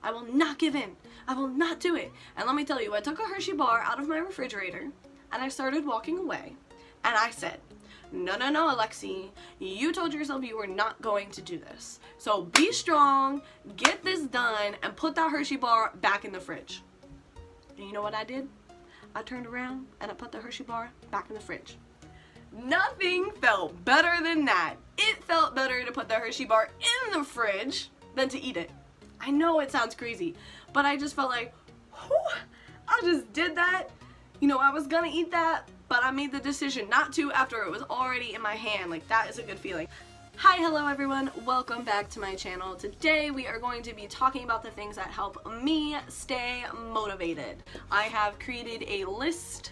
I will not give in. I will not do it. And let me tell you, I took a Hershey bar out of my refrigerator and I started walking away. And I said, no, no, no, Alexi, you told yourself you were not going to do this. So be strong, get this done, and put that Hershey bar back in the fridge. And you know what I did? I turned around and I put the Hershey bar back in the fridge. Nothing felt better than that. It felt better to put the Hershey bar in the fridge than to eat it. I know it sounds crazy, but I just felt like, whew, I just did that. You know, I was gonna eat that, but I made the decision not to after it was already in my hand. Like, that is a good feeling. Hi, hello everyone, welcome back to my channel. Today we are going to be talking about the things that help me stay motivated. I have created a list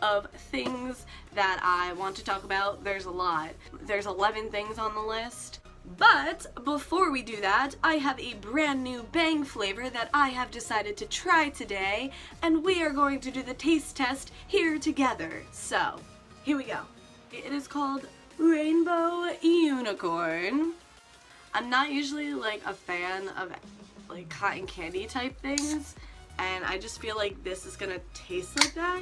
of things that I want to talk about. There's a lot. There's 11 things on the list. But before we do that, I have a brand new Bang flavor that I have decided to try today, and we are going to do the taste test here together. So, here we go. It is called Rainbow Unicorn. I'm not usually like a fan of like cotton candy type things, and I just feel like this is gonna taste like that.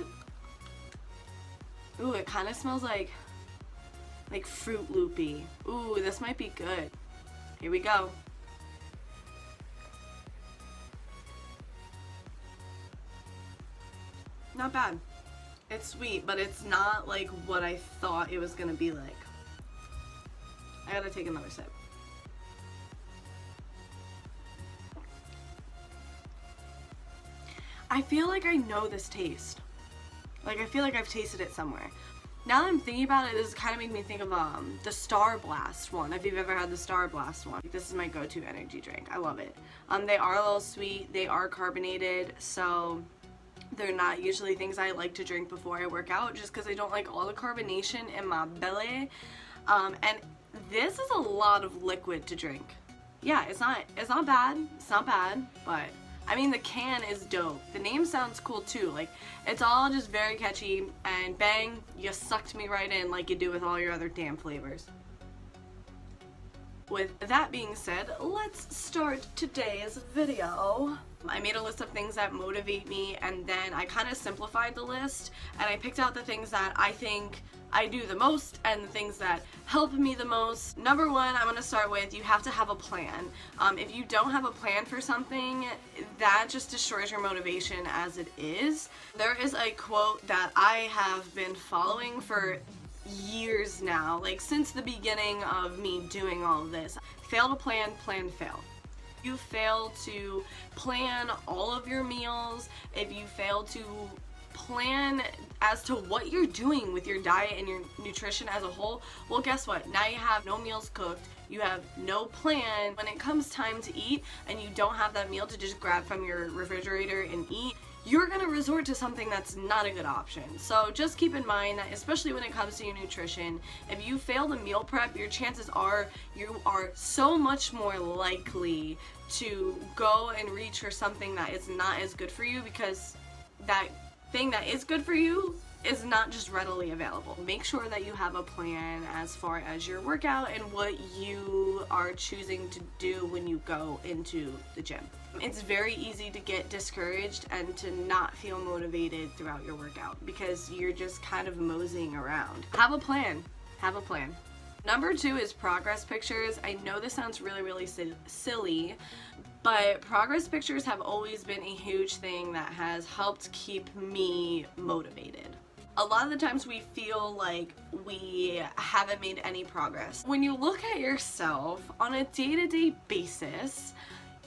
Ooh, it kind of smells like Fruit Loopy. Ooh, this might be good. Here we go. Not bad. It's sweet, but it's not like what I thought it was gonna be like. I gotta take another sip. I feel like I know this taste. Like, I feel like I've tasted it somewhere. Now that I'm thinking about it, this kind of makes me think of the Star Blast one, if you've ever had the Star Blast one. This is my go-to energy drink. I love it. They are a little sweet, they are carbonated, so they're not usually things I like to drink before I work out, just because I don't like all the carbonation in my belly. And this is a lot of liquid to drink. Yeah, it's not bad. It's not bad, but I mean, the can is dope. The name sounds cool too. Like, it's all just very catchy, and bang, you sucked me right in like you do with all your other damn flavors. With that being said, let's start today's video. I made a list of things that motivate me, and then I kind of simplified the list, and I picked out the things that I think I do the most and the things that help me the most. Number one, I'm going to start with, you have to have a plan. If you don't have a plan for something, that just destroys your motivation as it is. There is a quote that I have been following for years now, like since the beginning of me doing all of this. Fail to plan, plan fail. You fail to plan all of your meals, if you fail to plan as to what you're doing with your diet and your nutrition as a whole, well, guess what? Now you have no meals cooked, you have no plan. When it comes time to eat and you don't have that meal to just grab from your refrigerator and eat, you're gonna resort to something that's not a good option. So just keep in mind that, especially when it comes to your nutrition, if you fail to meal prep, your chances are you are so much more likely to go and reach for something that is not as good for you, because that thing that is good for you is not just readily available. Make sure that you have a plan as far as your workout and what you are choosing to do when you go into the gym. It's very easy to get discouraged and to not feel motivated throughout your workout because you're just kind of moseying around. Have a plan. Have a plan. Number two is progress pictures. I know this sounds really silly, but progress pictures have always been a huge thing that has helped keep me motivated. A lot of the times we feel like we haven't made any progress. When you look at yourself on a day-to-day basis,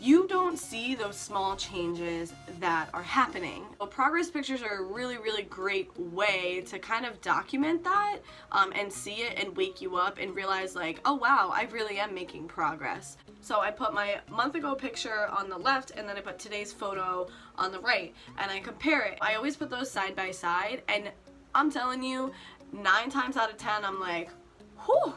you don't see those small changes that are happening. Well, progress pictures are a really great way to kind of document that and see it and wake you up and realize like, oh wow, I really am making progress. So I put my month ago picture on the left and then I put today's photo on the right and I compare it. I always put those side by side, and I'm telling you, 9 times out of 10 I'm like, whew,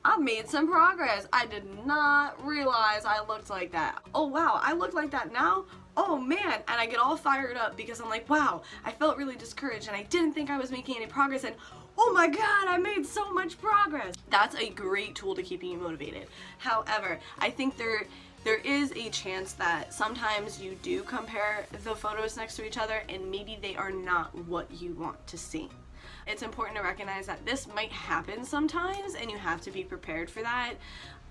I've made some progress. I did not realize I looked like that. Oh wow, I look like that now? Oh man, and I get all fired up because I'm like, wow, I felt really discouraged and I didn't think I was making any progress, and oh my god, I made so much progress. That's a great tool to keep you motivated. However, I think there there is a chance that sometimes you do compare the photos next to each other and maybe they are not what you want to see. It's important to recognize that this might happen sometimes and you have to be prepared for that.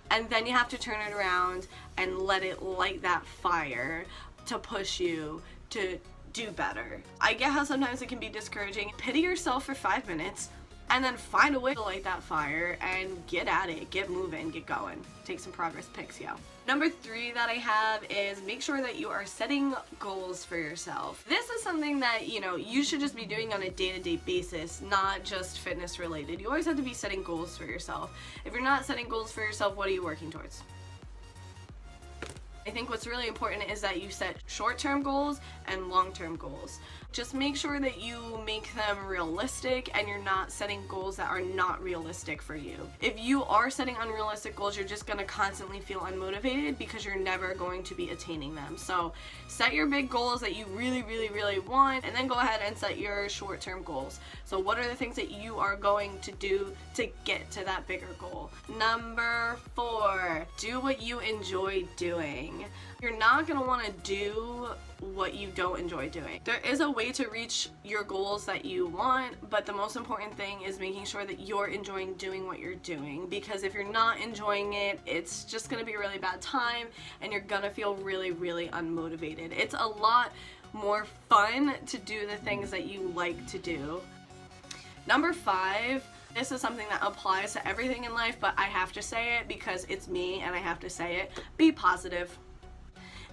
And then you have to turn it around and let it light that fire to push you to do better. I get how sometimes it can be discouraging. Pity yourself for 5 minutes and then find a way to light that fire and get at it, get moving, get going. Take some progress pics, yo. Number 3 that I have is make sure that you are setting goals for yourself. This is something that, you should just be doing on a day-to-day basis, not just fitness related. You always have to be setting goals for yourself. If you're not setting goals for yourself, what are you working towards? I think what's really important is that you set short-term goals and long-term goals. Just make sure that you make them realistic and you're not setting goals that are not realistic for you. If you are setting unrealistic goals, you're just gonna constantly feel unmotivated because you're never going to be attaining them. So set your big goals that you really, really, really want, and then go ahead and set your short-term goals. So what are the things that you are going to do to get to that bigger goal? Number 4, do what you enjoy doing. You're not going to want to do what you don't enjoy doing. There is a way to reach your goals that you want, but the most important thing is making sure that you're enjoying doing what you're doing, because if you're not enjoying it, it's just going to be a really bad time and you're going to feel really, really unmotivated. It's a lot more fun to do the things that you like to do. Number 5, this is something that applies to everything in life, but I have to say it because it's me and I have to say it. Be positive.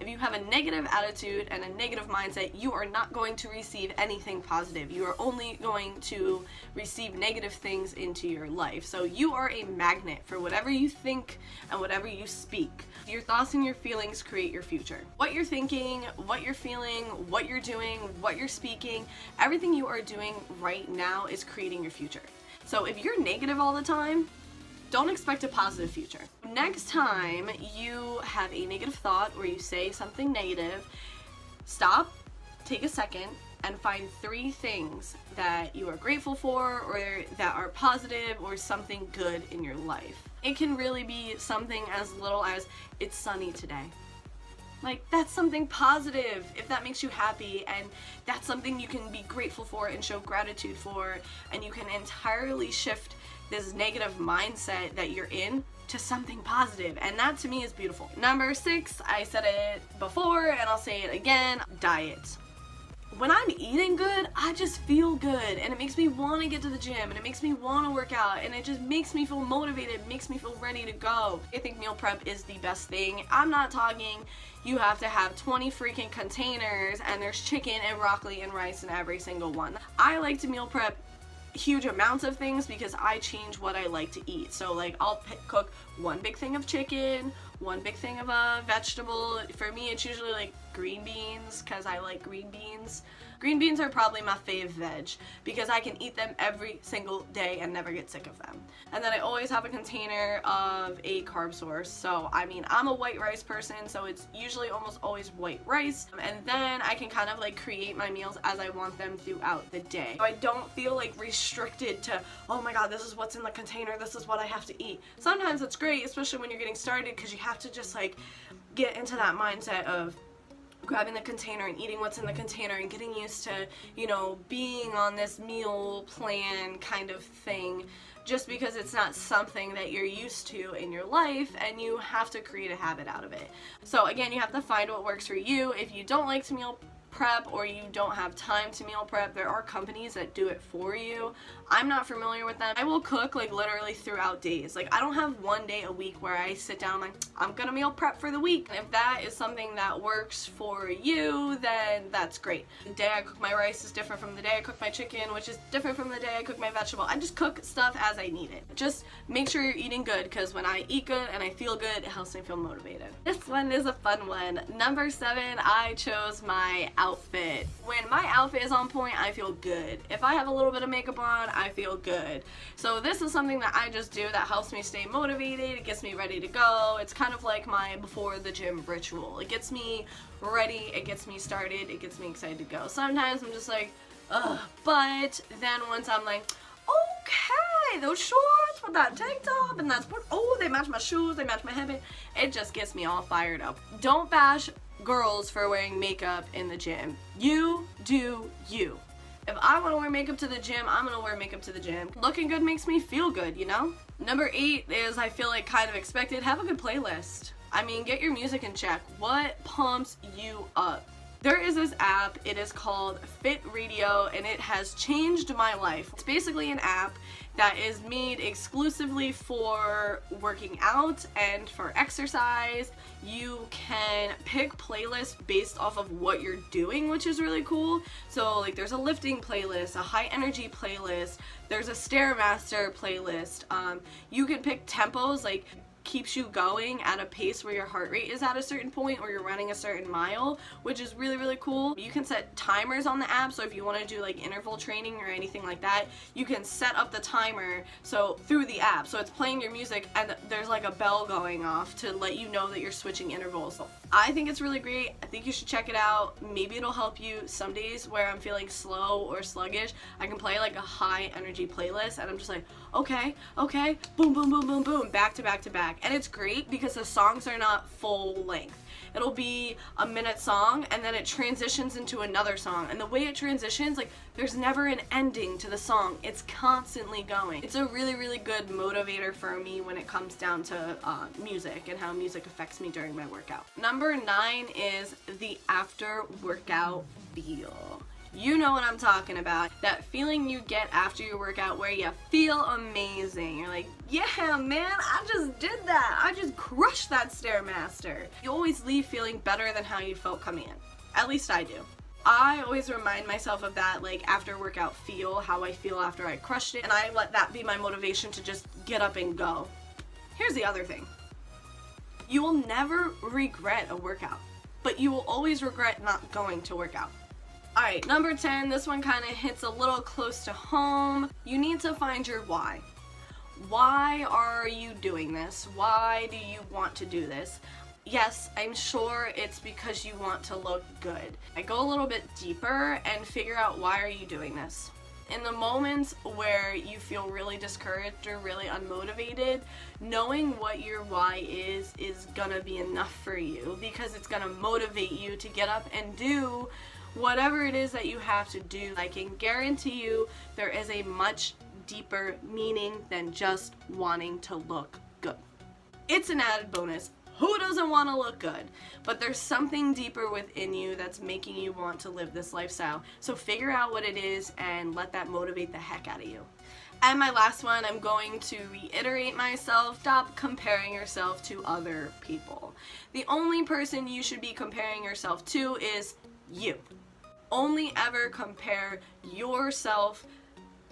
If you have a negative attitude and a negative mindset, you are not going to receive anything positive. You are only going to receive negative things into your life. So you are a magnet for whatever you think and whatever you speak. Your thoughts and your feelings create your future. What you're thinking, what you're feeling, what you're doing, what you're speaking, everything you are doing right now is creating your future. So if you're negative all the time, don't expect a positive future. Next time you have a negative thought or you say something negative, stop, take a second, and find 3 things that you are grateful for or that are positive or something good in your life. It can really be something as little as, it's sunny today. Like, that's something positive if that makes you happy, and that's something you can be grateful for and show gratitude for, and you can entirely shift this negative mindset that you're in to something positive, and that to me is beautiful. Number 6, I said it before and I'll say it again, diet. When I'm eating good, I just feel good, and it makes me want to get to the gym, and it makes me want to work out, and it just makes me feel motivated, makes me feel ready to go. I think meal prep is the best thing. I'm not talking you have to have 20 freaking containers and there's chicken and broccoli and rice in every single one. I like to meal prep huge amounts of things because I change what I like to eat. So like I'll cook one big thing of chicken, one big thing of a vegetable. For me it's usually like green beans because I like green beans. Green beans are probably my fave veg because I can eat them every single day and never get sick of them. And then I always have a container of a carb source. So I mean, I'm a white rice person, so it's usually almost always white rice. And then I can kind of like create my meals as I want them throughout the day. So I don't feel like restricted to, oh my god, this is what's in the container, this is what I have to eat. Sometimes it's great, especially when you're getting started, because you have to just like get into that mindset of grabbing the container and eating what's in the container and getting used to, you know, being on this meal plan kind of thing, just because it's not something that you're used to in your life and you have to create a habit out of it. So again, you have to find what works for you. If you don't like to meal prep or you don't have time to meal prep, there are companies that do it for you. I'm not familiar with them. I will cook like literally throughout days. Like I don't have one day a week where I sit down like I'm gonna meal prep for the week. And if that is something that works for you, then that's great. The day I cook my rice is different from the day I cook my chicken, which is different from the day I cook my vegetable. I just cook stuff as I need it. Just make sure you're eating good, because when I eat good and I feel good, it helps me feel motivated. This one is a fun one. Number 7, I chose my outfit. When my outfit is on point, I feel good. If I have a little bit of makeup on, I feel good. So this is something that I just do that helps me stay motivated. It gets me ready to go. It's kind of like my before the gym ritual. It gets me ready, it gets me started, it gets me excited to go. Sometimes I'm just like, ugh, but then once I'm like, right, those shorts with that tank top and that sport. Oh, they match my shoes, they match my headband. It just gets me all fired up. Don't bash girls for wearing makeup in the gym. You do you. If I want to wear makeup to the gym, I'm gonna wear makeup to the gym. Looking good makes me feel good, you know? Number 8 is, I feel like kind of expected, have a good playlist. I mean, get your music in check. What pumps you up? There is this app, it is called Fit Radio, and it has changed my life. It's basically an app that is made exclusively for working out and for exercise. You can pick playlists based off of what you're doing, which is really cool. So like there's a lifting playlist, a high energy playlist, there's a Stairmaster playlist. You can pick tempos, like keeps you going at a pace where your heart rate is at a certain point or you're running a certain mile, which is really, really cool. You can set timers on the app, so if you want to do like interval training or anything like that, you can set up the timer so through the app, so it's playing your music and there's like a bell going off to let you know that you're switching intervals. So I think it's really great. I think you should check it out. Maybe it'll help you. Some days where I'm feeling slow or sluggish, I can play like a high energy playlist and I'm just like, okay, boom, boom, boom, boom, boom, back to back to back. And it's great because the songs are not full length. It'll be a minute song and then it transitions into another song. And the way it transitions, like there's never an ending to the song. It's constantly going. It's a really, really good motivator for me when it comes down to music and how music affects me during my workout. Number 9 is the after workout feel. You know what I'm talking about. That feeling you get after your workout where you feel amazing. You're like, yeah, man, I just did that. I just crushed that Stairmaster. You always leave feeling better than how you felt coming in. At least I do. I always remind myself of that, like after workout feel, how I feel after I crushed it, and I let that be my motivation to just get up and go. Here's the other thing. You will never regret a workout, but you will always regret not going to work out. Alright, number 10, this one kind of hits a little close to home. You need to find your why. Why are you doing this? Why do you want to do this? Yes, I'm sure it's because you want to look good. I go a little bit deeper and figure out why are you doing this. In the moments where you feel really discouraged or really unmotivated, knowing what your why is gonna be enough for you because it's gonna motivate you to get up and do whatever it is that you have to do. I can guarantee you there is a much deeper meaning than just wanting to look good. It's an added bonus. Who doesn't want to look good? But there's something deeper within you that's making you want to live this lifestyle. So figure out what it is and let that motivate the heck out of you. And my last one, I'm going to reiterate myself, stop comparing yourself to other people. The only person you should be comparing yourself to is you. Only ever compare yourself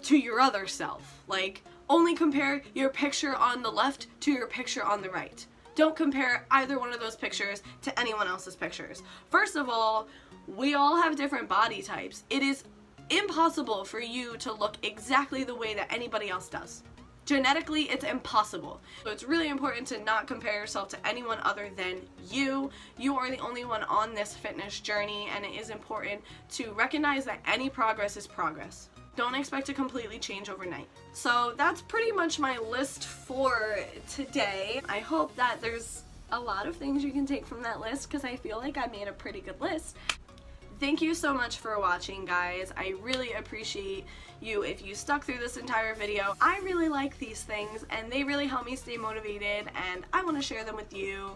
to your other self. Like, only compare your picture on the left to your picture on the right. Don't compare either one of those pictures to anyone else's pictures. First of all, we all have different body types. It is impossible for you to look exactly the way that anybody else does. Genetically, it's impossible. So it's really important to not compare yourself to anyone other than you. You are the only one on this fitness journey, and it is important to recognize that any progress is progress. Don't expect to completely change overnight. So that's pretty much my list for today. I hope that there's a lot of things you can take from that list because I feel like I made a pretty good list. Thank you so much for watching, guys. I really appreciate you if you stuck through this entire video. I really like these things and they really help me stay motivated and I want to share them with you.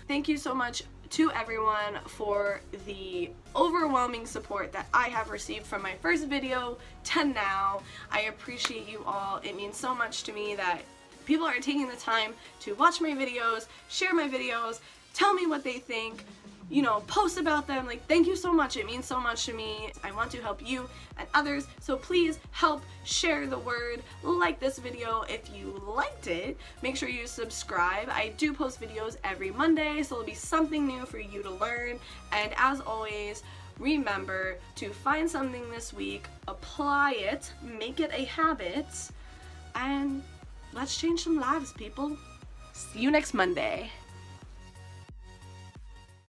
Thank you so much to everyone for the overwhelming support that I have received from my first video to now. I appreciate you all. It means so much to me that people are taking the time to watch my videos, share my videos, tell me what they think, you know, post about them. Like, thank you so much. It means so much to me. I want to help you and others, so please help share the word. Like this video if you liked it. Make sure you subscribe. I do post videos every Monday, so there'll be something new for you to learn. And as always, remember to find something this week, apply it, make it a habit, and let's change some lives, people. See you next Monday.